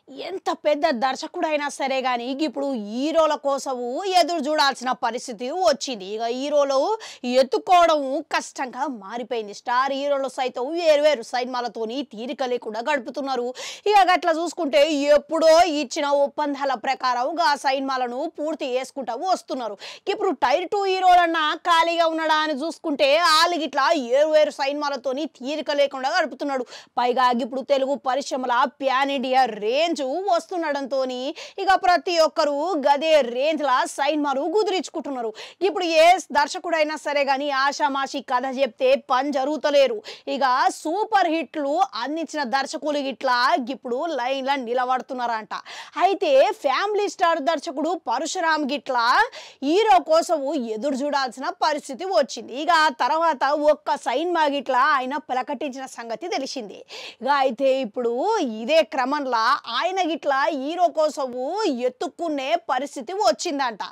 ఎంత పెద్ద దర్శకుడైనా సరే గానీ ఇప్పుడు హీరోల కోసము ఎదురు చూడాల్సిన పరిస్థితి వచ్చింది. ఇక హీరోలు ఎత్తుకోవడం కష్టంగా మారిపోయింది. స్టార్ హీరోలు సైతం వేరు సినిమాలతోని తీరిక లేకుండా గడుపుతున్నారు. ఇక అట్లా చూసుకుంటే ఎప్పుడో ఇచ్చిన ఒప్పందాల ప్రకారం ఆ సినిమాలను పూర్తి చేసుకుంటూ వస్తున్నారు. ఇప్పుడు టైర్ 2 హీరోలన్నా ఖాళీగా ఉన్నాడా అని చూసుకుంటే వాళ్ళు ఇట్లా వేరు సినిమాలతోని తీరిక లేకుండా గడుపుతున్నాడు. పైగా ఇప్పుడు తెలుగు పరిశ్రమల ప్యాన్ ఇండియా రేంజ్ వస్తుండడంతో ఇక ప్రతి ఒక్కరు గదే రేంజ్ లా సినిమాలు కుదిరించుకుంటున్నారు. ఇప్పుడు ఏ దర్శకుడైనా సరే గానీ ఆషామాషి కథ చెప్తే పని జరుగుతలేరు. ఇక సూపర్ హిట్లు అందించిన దర్శకులు ఇట్లా ఇప్పుడు లైన్ లా నిలబడుతున్నారంట. అయితే ఫ్యామిలీ స్టార్ దర్శకుడు పరశురామ్ గిట్లా హీరో కోసం ఎదురు చూడాల్సిన పరిస్థితి వచ్చింది. ఇక ఆ తర్వాత ఒక్క సినిమా గిట్లా ఆయన ప్రకటించిన సంగతి తెలిసింది. ఇక అయితే ఇప్పుడు ఇదే క్రమంలో ఆయన గిట్లా హీరో కోసము ఎత్తుక్కునే పరిస్థితి వచ్చిందంట.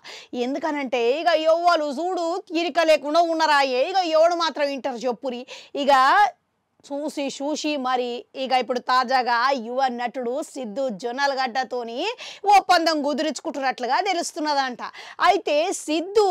ఎందుకనంటే ఇక ఎవ్వరు చూడు తీరిక లేకుండా ఉన్నారాయే. ఇక ఎవడు మాత్రం వింటారు చెప్పురి. ఇక చూసి మరి ఇక ఇప్పుడు తాజాగా యువ నటుడు సిద్ధు జొన్నలగడ్డతోని ఒప్పందం కుదుర్చుకుంటున్నట్లుగా తెలుస్తున్నదంట. అయితే సిద్ధు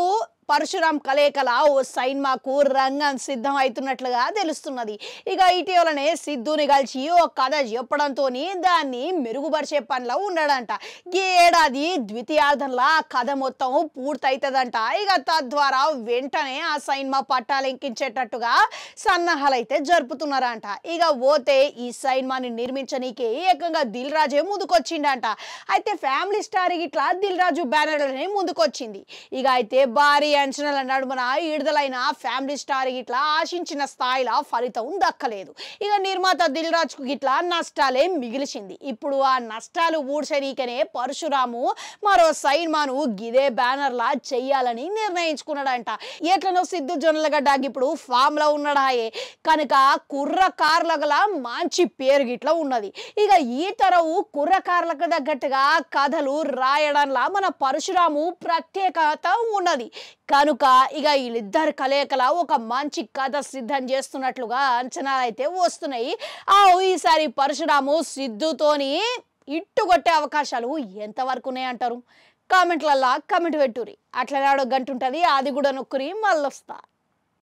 పరశురామ్ కలేకల ఓ సినిమాకు రంగం సిద్ధం అవుతున్నట్లుగా తెలుస్తున్నది. ఇక ఇటీవలనే సిద్ధుని కలిసి ఓ కథ చెప్పడంతో దాన్ని మెరుగుపరిచే పనిలో ఉన్నాడంట. ఈ ఏడాది ద్వితీయార్థంలో ఆ కథ మొత్తం పూర్తవుతుందంట. ఇక తద్వారా వెంటనే ఆ సినిమా పట్టాలెక్కించేటట్టుగా సన్నాహాలైతే జరుపుతున్నారంట. ఇక పోతే ఈ సినిమాని నిర్మించనీకి ఏకంగా దిల్ రాజే ముందుకొచ్చిండంట. అయితే ఫ్యామిలీ స్టార్ ఇట్లా దిల్ రాజు బ్యానర్లనే ముందుకొచ్చింది. ఇక అయితే భారీ అంచనాల నడుమన విడుదలైన ఫ్యామిలీ స్టార్ గిట్లా ఆశించిన స్థాయిలో ఫలితం దక్కలేదు. ఇక నిర్మాత దిల్ రాజు కు గిట్లా నష్టాలే మిగిలిచింది. ఇప్పుడు ఆ నష్టాలు ఊడ్చనీకనే పరశురాము మరో సినిమాను గిదే బ్యానర్ లా చెయ్యాలని నిర్ణయించుకున్నాడంట. ఎట్లనో సిద్ధు జొన్నలగడ్డ ఇప్పుడు ఫామ్ లో ఉన్నాడాయే కనుక కుర్రకారుల మంచి పేరు గిట్లా ఉన్నది. ఇక ఈ తరవు కుర్రకారులకు తగ్గట్టుగా కథలు రాయడంలా మన పరశురాము ప్రత్యేకత ఉన్నది. కనుక ఇక వీళ్ళిద్దరు కలయికల ఒక మంచి కథ సిద్ధం చేస్తున్నట్లుగా అంచనాలు అయితే వస్తున్నాయి. ఈసారి పరశురాము సిద్ధుతోని ఇట్టుకొట్టే అవకాశాలు ఎంతవరకు ఉన్నాయంటారు? కామెంట్లల్లా కమెంట్ పెట్టుర్రి. అట్లనే గంట ఉంటుంది, అది కూడా నొక్కురి, మళ్ళొస్తా.